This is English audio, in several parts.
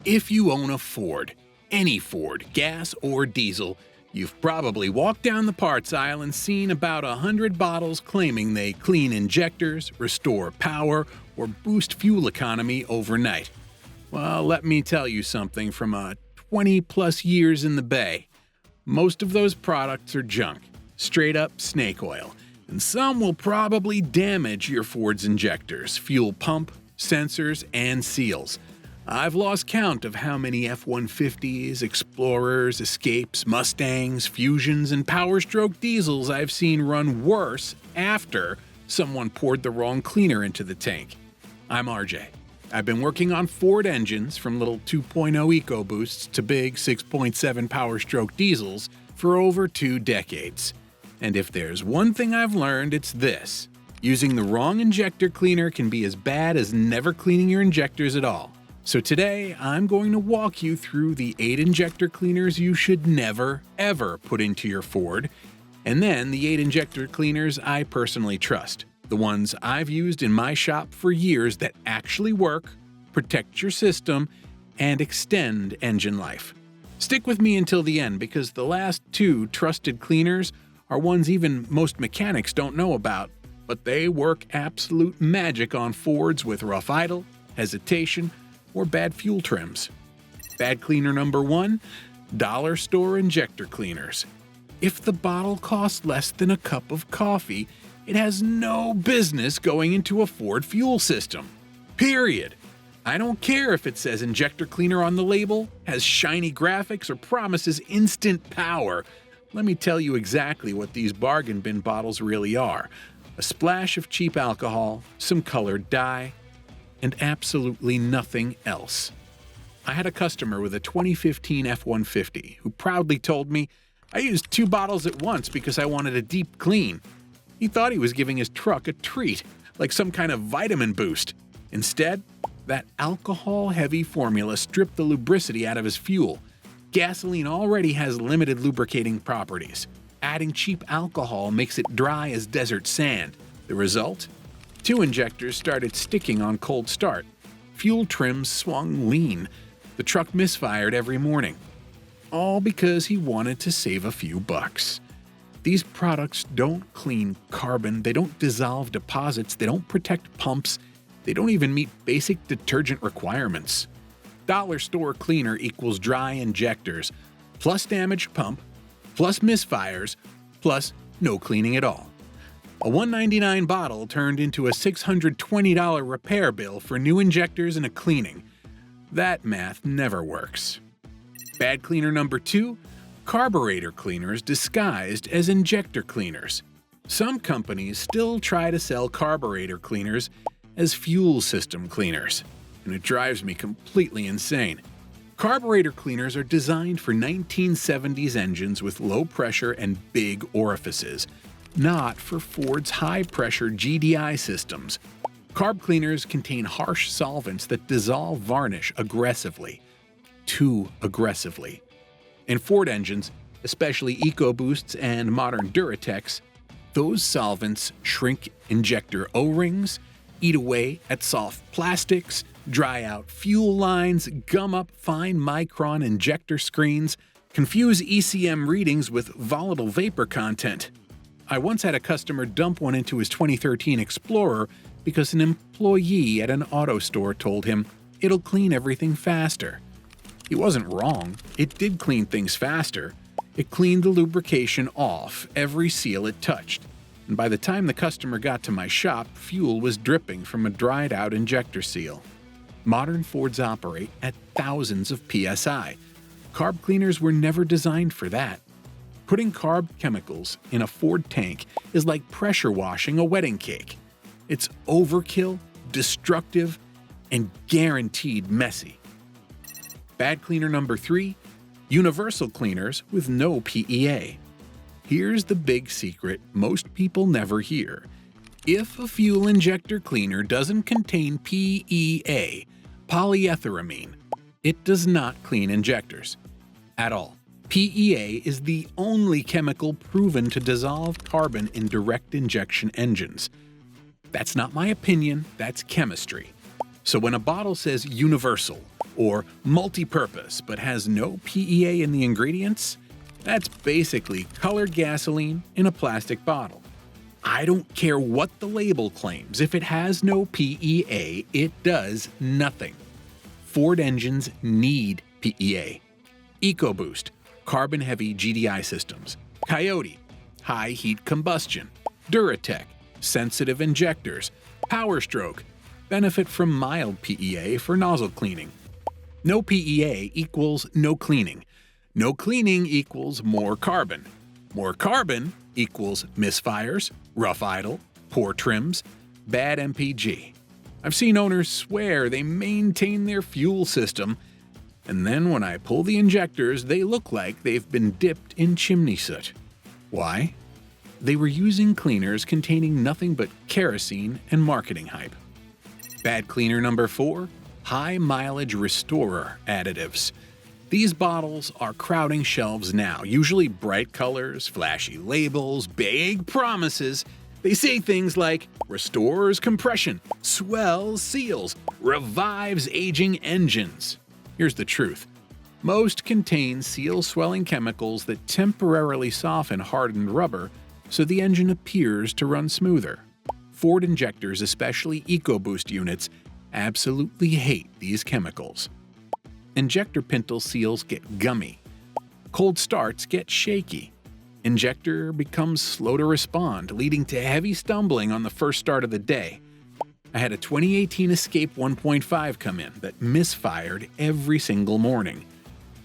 If you own a Ford, any Ford, gas or diesel, you've probably walked down the parts aisle and seen about 100 bottles claiming they clean injectors, restore power, or boost fuel economy overnight. Well, let me tell you something from 20+ years in the Bay. Most of those products are junk, straight up snake oil, and some will probably damage your Ford's injectors, fuel pump, sensors, and seals. I've lost count of how many F-150s, Explorers, Escapes, Mustangs, Fusions, and Power Stroke diesels I've seen run worse after someone poured the wrong cleaner into the tank. I'm RJ. I've been working on Ford engines from little 2.0 EcoBoosts to big 6.7 Power Stroke diesels for over 2 decades. And if there's one thing I've learned, it's this. Using the wrong injector cleaner can be as bad as never cleaning your injectors at all. So today, I'm going to walk you through the 8 injector cleaners you should never, ever put into your Ford, and then the 8 injector cleaners I personally trust, the ones I've used in my shop for years that actually work, protect your system, and extend engine life. Stick with me until the end because the last 2 trusted cleaners are ones even most mechanics don't know about, but they work absolute magic on Fords with rough idle, hesitation, or bad fuel trims. Bad cleaner number 1, dollar store injector cleaners. If the bottle costs less than a cup of coffee, it has no business going into a Ford fuel system. Period. I don't care if it says injector cleaner on the label, has shiny graphics, or promises instant power. Let me tell you exactly what these bargain bin bottles really are. A splash of cheap alcohol, some colored dye, and absolutely nothing else. I had a customer with a 2015 F-150 who proudly told me, "I used 2 bottles at once because I wanted a deep clean." He thought he was giving his truck a treat, like some kind of vitamin boost. Instead, that alcohol-heavy formula stripped the lubricity out of his fuel. Gasoline already has limited lubricating properties. Adding cheap alcohol makes it dry as desert sand. The result? 2 injectors started sticking on cold start. Fuel trims swung lean. The truck misfired every morning. All because he wanted to save a few bucks. These products don't clean carbon, they don't dissolve deposits, they don't protect pumps, they don't even meet basic detergent requirements. Dollar store cleaner equals dry injectors, plus damaged pump, plus misfires, plus no cleaning at all. A $1.99 bottle turned into a $620 repair bill for new injectors and a cleaning. That math never works. Bad cleaner number 2, carburetor cleaners disguised as injector cleaners. Some companies still try to sell carburetor cleaners as fuel system cleaners, and it drives me completely insane. Carburetor cleaners are designed for 1970s engines with low pressure and big orifices, not for Ford's high-pressure GDI systems. Carb cleaners contain harsh solvents that dissolve varnish aggressively. Too aggressively. In Ford engines, especially EcoBoosts and modern Duratec's, those solvents shrink injector O-rings, eat away at soft plastics, dry out fuel lines, gum up fine micron injector screens, confuse ECM readings with volatile vapor content. I once had a customer dump one into his 2013 Explorer because an employee at an auto store told him it'll clean everything faster. He wasn't wrong. It did clean things faster. It cleaned the lubrication off every seal it touched. And by the time the customer got to my shop, fuel was dripping from a dried-out injector seal. Modern Fords operate at thousands of PSI. Carb cleaners were never designed for that. Putting carb chemicals in a Ford tank is like pressure washing a wedding cake. It's overkill, destructive, and guaranteed messy. Bad cleaner number 3, universal cleaners with no PEA. Here's the big secret most people never hear. If a fuel injector cleaner doesn't contain PEA, polyethylamine, it does not clean injectors. At all. PEA is the only chemical proven to dissolve carbon in direct injection engines. That's not my opinion, that's chemistry. So when a bottle says universal, Or multi-purpose but has no PEA in the ingredients? That's basically colored gasoline in a plastic bottle. I don't care what the label claims, if it has no PEA, it does nothing. Ford engines need PEA. EcoBoost, carbon-heavy GDI systems. Coyote, high heat combustion. Duratec, sensitive injectors. PowerStroke, benefit from mild PEA for nozzle cleaning. No PEA equals no cleaning. No cleaning equals more carbon. More carbon equals misfires, rough idle, poor trims, bad MPG. I've seen owners swear they maintain their fuel system, and then when I pull the injectors, they look like they've been dipped in chimney soot. Why? They were using cleaners containing nothing but kerosene and marketing hype. Bad cleaner number 4, high mileage restorer additives. These bottles are crowding shelves now, usually bright colors, flashy labels, big promises. They say things like, restores compression, swells seals, revives aging engines. Here's the truth. Most contain seal-swelling chemicals that temporarily soften hardened rubber so the engine appears to run smoother. Ford injectors, especially EcoBoost units, absolutely hate these chemicals. Injector pintle seals get gummy. Cold starts get shaky. Injector becomes slow to respond, leading to heavy stumbling on the first start of the day. I had a 2018 Escape 1.5 come in that misfired every single morning.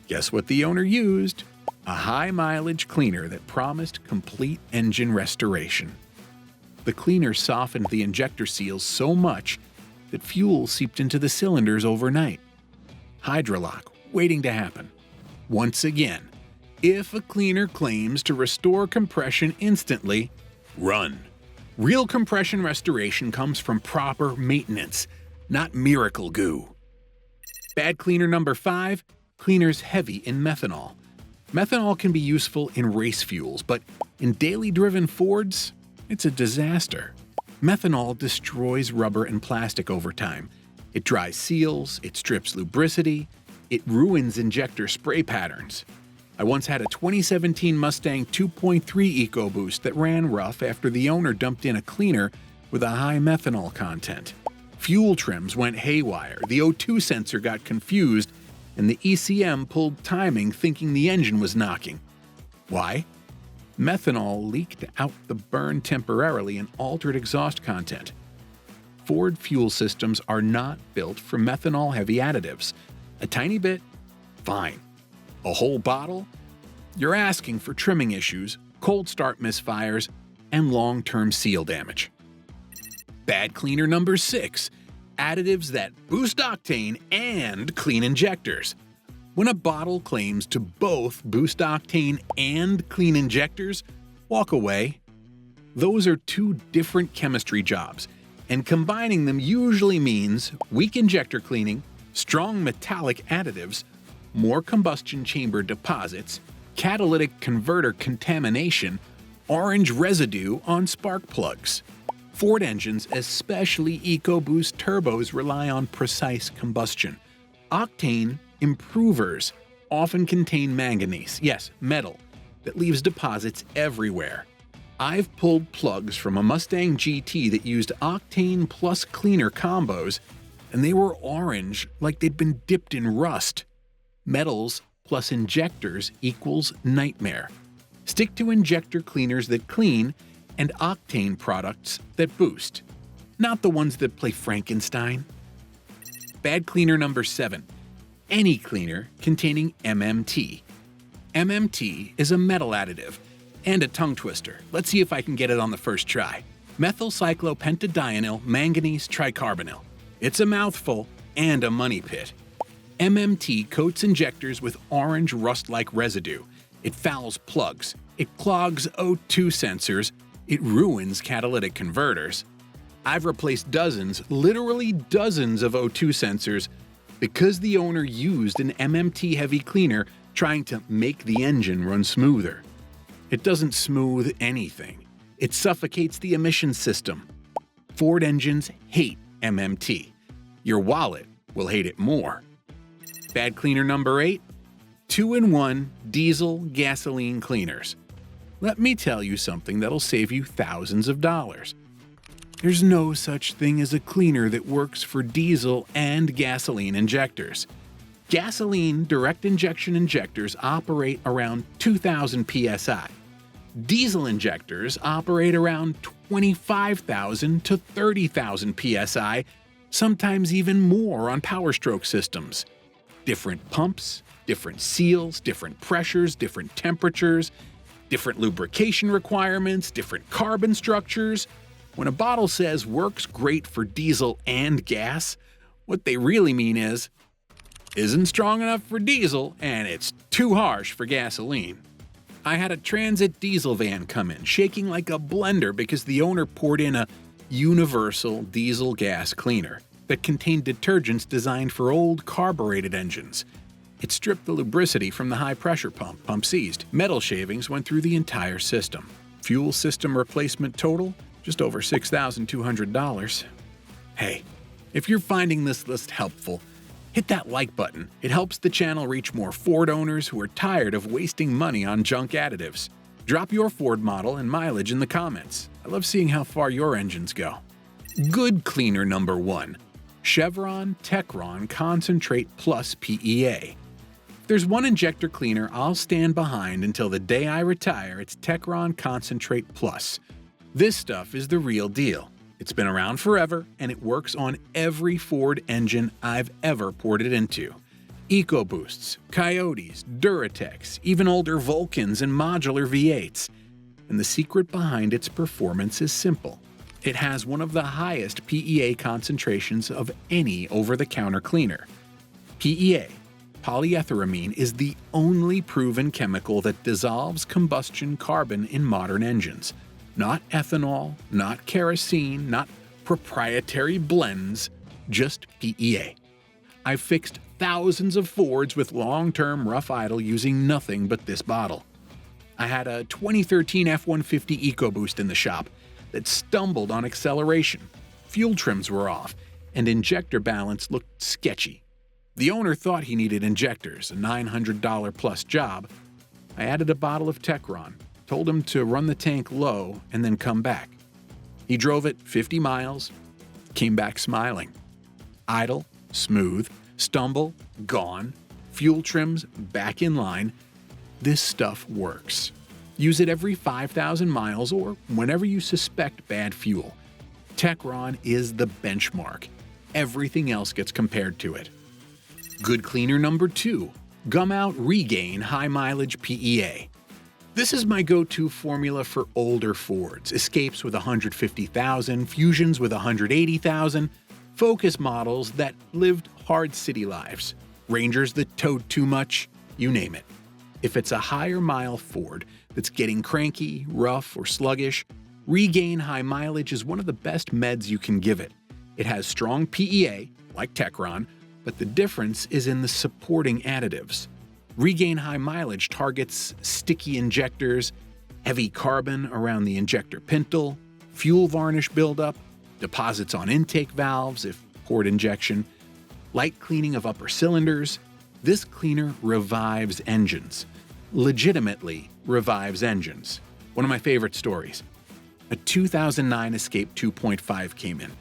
Guess what the owner used? A high-mileage cleaner that promised complete engine restoration. The cleaner softened the injector seals so much that fuel seeped into the cylinders overnight. Hydrolock waiting to happen. Once again, if a cleaner claims to restore compression instantly, run. Real compression restoration comes from proper maintenance, not miracle goo. Bad cleaner number 5, cleaners heavy in methanol. Methanol can be useful in race fuels, but in daily driven Fords, it's a disaster. Methanol destroys rubber and plastic over time. It dries seals, it strips lubricity, it ruins injector spray patterns. I once had a 2017 Mustang 2.3 EcoBoost that ran rough after the owner dumped in a cleaner with a high methanol content. Fuel trims went haywire, the O2 sensor got confused, and the ECM pulled timing thinking the engine was knocking. Why? Methanol leaked out the burn temporarily and altered exhaust content. Ford fuel systems are not built for methanol-heavy additives. A tiny bit? Fine. A whole bottle? You're asking for trimming issues, cold start misfires, and long-term seal damage. Bad cleaner number 6. Additives that boost octane and clean injectors. When a bottle claims to both boost octane and clean injectors, walk away. Those are two different chemistry jobs, and combining them usually means weak injector cleaning, strong metallic additives, more combustion chamber deposits, catalytic converter contamination, orange residue on spark plugs. Ford engines, especially EcoBoost turbos, rely on precise combustion. Octane improvers often contain manganese, yes, metal, that leaves deposits everywhere. I've pulled plugs from a Mustang GT that used octane plus cleaner combos, and they were orange like they'd been dipped in rust. Metals plus injectors equals nightmare. Stick to injector cleaners that clean and octane products that boost, not the ones that play Frankenstein. Bad cleaner number 7. Any cleaner containing MMT. MMT is a metal additive and a tongue twister. Let's see if I can get it on the first try. Methylcyclopentadienyl manganese tricarbonyl. It's a mouthful and a money pit. MMT coats injectors with orange rust-like residue. It fouls plugs. It clogs O2 sensors. It ruins catalytic converters. I've replaced dozens, literally dozens of O2 sensors because the owner used an MMT-heavy cleaner trying to make the engine run smoother. It doesn't smooth anything. It suffocates the emission system. Ford engines hate MMT. Your wallet will hate it more. Bad cleaner number 8, 2-in-1 diesel gasoline cleaners. Let me tell you something that'll save you thousands of dollars. There's no such thing as a cleaner that works for diesel and gasoline injectors. Gasoline direct injection injectors operate around 2,000 psi. Diesel injectors operate around 25,000 to 30,000 psi, sometimes even more on power stroke systems. Different pumps, different seals, different pressures, different temperatures, different lubrication requirements, different carbon structures. When a bottle says works great for diesel and gas, what they really mean is, isn't strong enough for diesel and it's too harsh for gasoline. I had a transit diesel van come in, shaking like a blender because the owner poured in a universal diesel gas cleaner that contained detergents designed for old carbureted engines. It stripped the lubricity from the high-pressure pump seized. Metal shavings went through the entire system. Fuel system replacement total, just over $6,200. Hey, if you're finding this list helpful, hit that like button. It helps the channel reach more Ford owners who are tired of wasting money on junk additives. Drop your Ford model and mileage in the comments. I love seeing how far your engines go. Good cleaner number 1, Chevron Techron Concentrate Plus PEA. If there's one injector cleaner I'll stand behind until the day I retire, it's Techron Concentrate Plus. This stuff is the real deal. It's been around forever, and it works on every Ford engine I've ever poured it into. EcoBoosts, Coyotes, Duratex, even older Vulcans and modular V8s. And the secret behind its performance is simple. It has one of the highest PEA concentrations of any over-the-counter cleaner. PEA, polyetheramine, is the only proven chemical that dissolves combustion carbon in modern engines. Not ethanol, not kerosene, not proprietary blends, just PEA. I've fixed thousands of Fords with long-term rough idle using nothing but this bottle. I had a 2013 F-150 EcoBoost in the shop that stumbled on acceleration, fuel trims were off, and injector balance looked sketchy. The owner thought he needed injectors, a $900 plus job. I added a bottle of Techron, told him to run the tank low and then come back. He drove it 50 miles, came back smiling. Idle, smooth, stumble, gone, fuel trims back in line. This stuff works. Use it every 5,000 miles or whenever you suspect bad fuel. Techron is the benchmark. Everything else gets compared to it. Good cleaner number 2, Gumout Regane High Mileage PEA. This is my go-to formula for older Fords, Escapes with 150,000, Fusions with 180,000, Focus models that lived hard city lives, Rangers that towed too much, you name it. If it's a higher mile Ford that's getting cranky, rough, or sluggish, Regane High Mileage is one of the best meds you can give it. It has strong PEA, like Techron, but the difference is in the supporting additives. Regane High Mileage targets sticky injectors, heavy carbon around the injector pintle, fuel varnish buildup, deposits on intake valves if poured injection, light cleaning of upper cylinders. This cleaner revives engines. Legitimately revives engines. One of my favorite stories. A 2009 Escape 2.5 came in,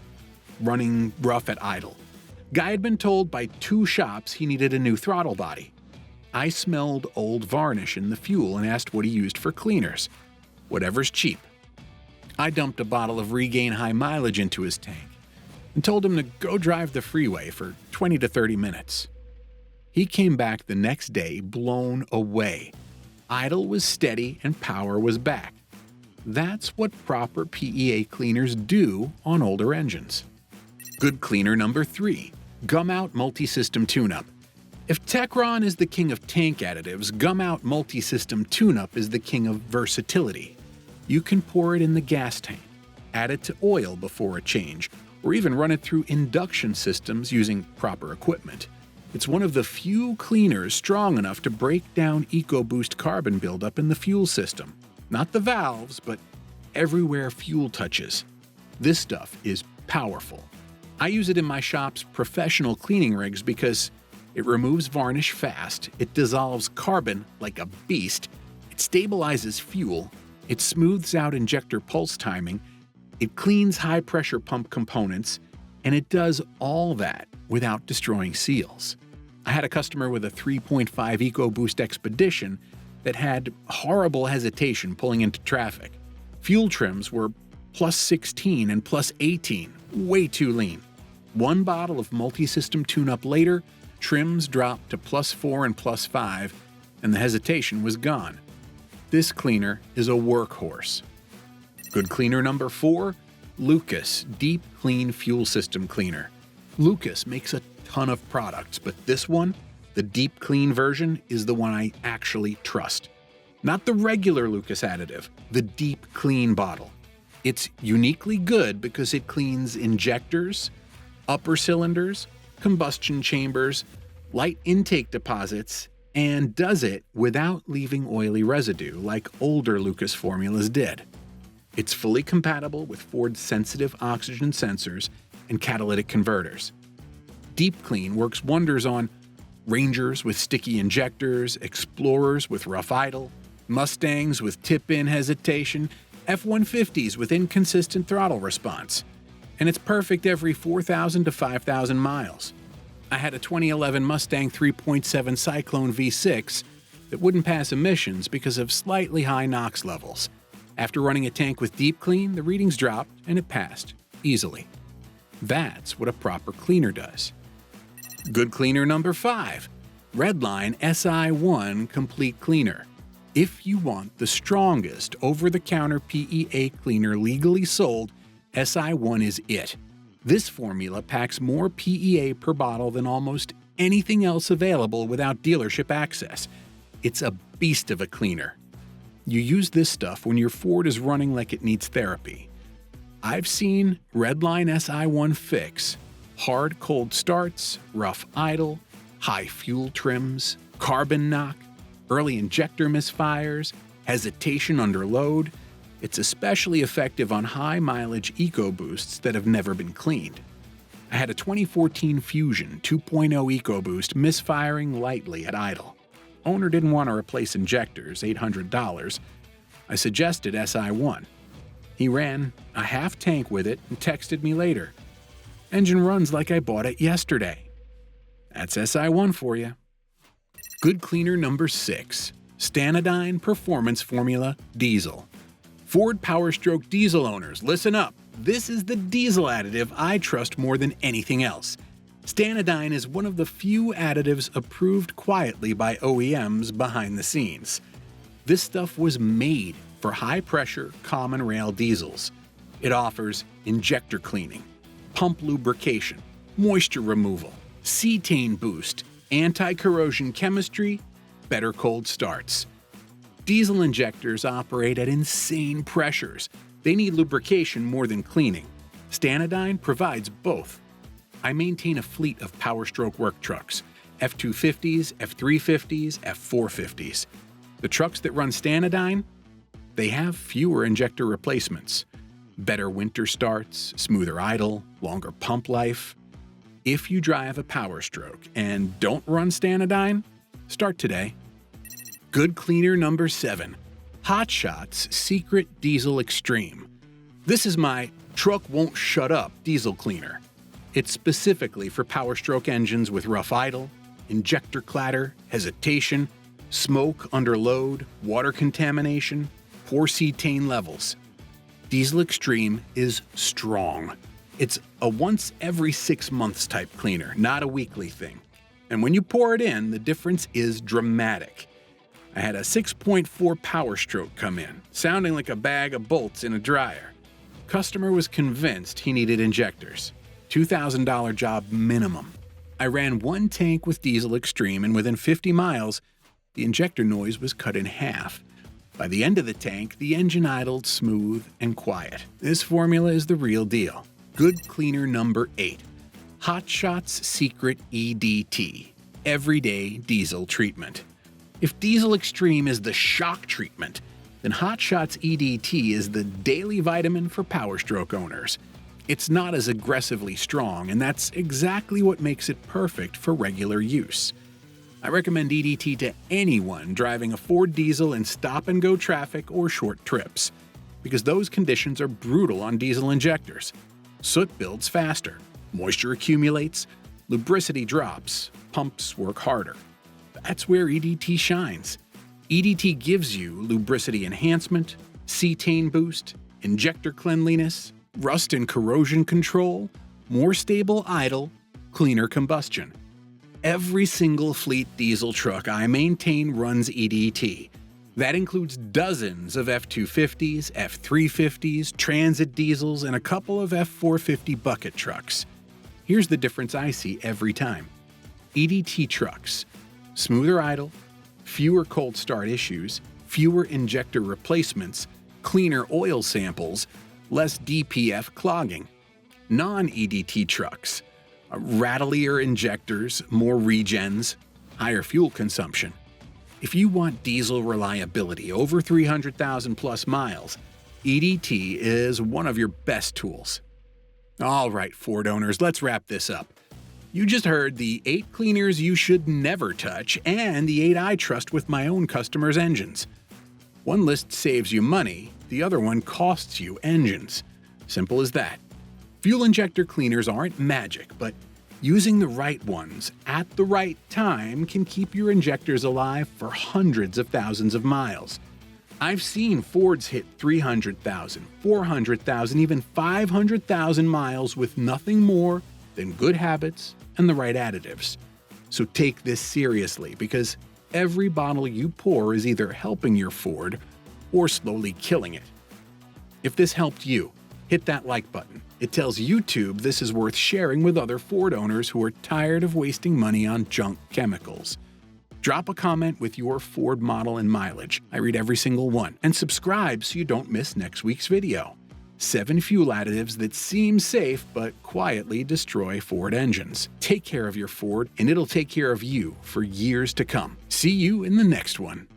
running rough at idle. Guy had been told by 2 shops he needed a new throttle body. I smelled old varnish in the fuel and asked what he used for cleaners. Whatever's cheap. I dumped a bottle of Regane High Mileage into his tank and told him to go drive the freeway for 20 to 30 minutes. He came back the next day blown away. Idle was steady and power was back. That's what proper PEA cleaners do on older engines. Good cleaner number 3, Gumout Multi-System Tune-Up. If Techron is the king of tank additives, Gumout Multi-System Tune-Up is the king of versatility. You can pour it in the gas tank, add it to oil before a change, or even run it through induction systems using proper equipment. It's one of the few cleaners strong enough to break down EcoBoost carbon buildup in the fuel system. Not the valves, but everywhere fuel touches. This stuff is powerful. I use it in my shop's professional cleaning rigs because It removes varnish fast, it dissolves carbon like a beast, it stabilizes fuel, it smooths out injector pulse timing, it cleans high-pressure pump components, and it does all that without destroying seals. I had a customer with a 3.5 EcoBoost Expedition that had horrible hesitation pulling into traffic. Fuel trims were plus 16 and plus 18, way too lean. One bottle of multi-system tune-up later, trims dropped to plus 4 and plus 5, and the hesitation was gone. This cleaner is a workhorse. Good cleaner number 4, Lucas Deep Clean Fuel System Cleaner. Lucas makes a ton of products, but this one, the Deep Clean version, is the one I actually trust. Not the regular Lucas additive, the Deep Clean bottle. It's uniquely good because it cleans injectors, upper cylinders, combustion chambers, light intake deposits, and does it without leaving oily residue like older Lucas formulas did. It's fully compatible with Ford's sensitive oxygen sensors and catalytic converters. Deep Clean works wonders on Rangers with sticky injectors, Explorers with rough idle, Mustangs with tip-in hesitation, F-150s with inconsistent throttle response. And it's perfect every 4,000 to 5,000 miles. I had a 2011 Mustang 3.7 Cyclone V6 that wouldn't pass emissions because of slightly high NOx levels. After running a tank with Deep Clean, the readings dropped and it passed, easily. That's what a proper cleaner does. Good cleaner number 5, Redline SI1 Complete Cleaner. If you want the strongest over-the-counter PEA cleaner legally sold, SI1 is it. This formula packs more PEA per bottle than almost anything else available without dealership access. It's a beast of a cleaner. You use this stuff when your Ford is running like it needs therapy. I've seen Redline SI1 fix hard cold starts, rough idle, high fuel trims, carbon knock, early injector misfires, hesitation under load. It's especially effective on high-mileage EcoBoosts that have never been cleaned. I had a 2014 Fusion 2.0 EcoBoost misfiring lightly at idle. Owner didn't want to replace injectors, $800. I suggested SI1. He ran a half tank with it and texted me later. Engine runs like I bought it yesterday. That's SI1 for you. Good cleaner number 6, Stanadyne Performance Formula Diesel. Ford Powerstroke diesel owners, listen up. This is the diesel additive I trust more than anything else. Stanadyne is one of the few additives approved quietly by OEMs behind the scenes. This stuff was made for high-pressure common rail diesels. It offers injector cleaning, pump lubrication, moisture removal, cetane boost, anti-corrosion chemistry, better cold starts. Diesel injectors operate at insane pressures. They need lubrication more than cleaning. Stanadyne provides both. I maintain a fleet of Powerstroke work trucks, F250s, F350s, F450s. The trucks that run Stanadyne, they have fewer injector replacements. Better winter starts, smoother idle, longer pump life. If you drive a Powerstroke and don't run Stanadyne, start today. Good cleaner number 7, Hot Shots Secret Diesel Extreme. This is my truck won't shut up diesel cleaner. It's specifically for Powerstroke engines with rough idle, injector clatter, hesitation, smoke under load, water contamination, poor cetane levels. Diesel Extreme is strong. It's a once every 6 months type cleaner, not a weekly thing. And when you pour it in, the difference is dramatic. I had a 6.4 Powerstroke come in, sounding like a bag of bolts in a dryer. Customer was convinced he needed injectors. $2,000 job minimum. I ran one tank with Diesel Extreme, and within 50 miles, the injector noise was cut in half. By the end of the tank, the engine idled smooth and quiet. This formula is the real deal. Good cleaner number 8, Hot Shots Secret EDT, Everyday Diesel Treatment. If Diesel Extreme is the shock treatment, then Hot Shots EDT is the daily vitamin for Powerstroke owners. It's not as aggressively strong, and that's exactly what makes it perfect for regular use. I recommend EDT to anyone driving a Ford diesel in stop-and-go traffic or short trips, because those conditions are brutal on diesel injectors. Soot builds faster, moisture accumulates, lubricity drops, pumps work harder. That's where EDT shines. EDT gives you lubricity enhancement, cetane boost, injector cleanliness, rust and corrosion control, more stable idle, cleaner combustion. Every single fleet diesel truck I maintain runs EDT. That includes dozens of F-250s, F-350s, transit diesels, and a couple of F-450 bucket trucks. Here's the difference I see every time. EDT trucks: smoother idle, fewer cold start issues, fewer injector replacements, cleaner oil samples, less DPF clogging. Non-EDT trucks: rattlier injectors, more regens, higher fuel consumption. If you want diesel reliability over 300,000 plus miles, EDT is one of your best tools. All right, Ford owners, let's wrap this up. You just heard the 8 cleaners you should never touch and the 8 I trust with my own customers' engines. One list saves you money, the other one costs you engines. Simple as that. Fuel injector cleaners aren't magic, but using the right ones at the right time can keep your injectors alive for hundreds of thousands of miles. I've seen Fords hit 300,000, 400,000, even 500,000 miles with nothing more than good habits and the right additives. So take this seriously, because every bottle you pour is either helping your Ford or slowly killing it. If this helped you, hit that like button. It tells YouTube this is worth sharing with other Ford owners who are tired of wasting money on junk chemicals. Drop a comment with your Ford model and mileage. I read every single one. And subscribe so you don't miss next week's video. 7 fuel additives that seem safe but quietly destroy Ford engines. Take care of your Ford, and it'll take care of you for years to come. See you in the next one.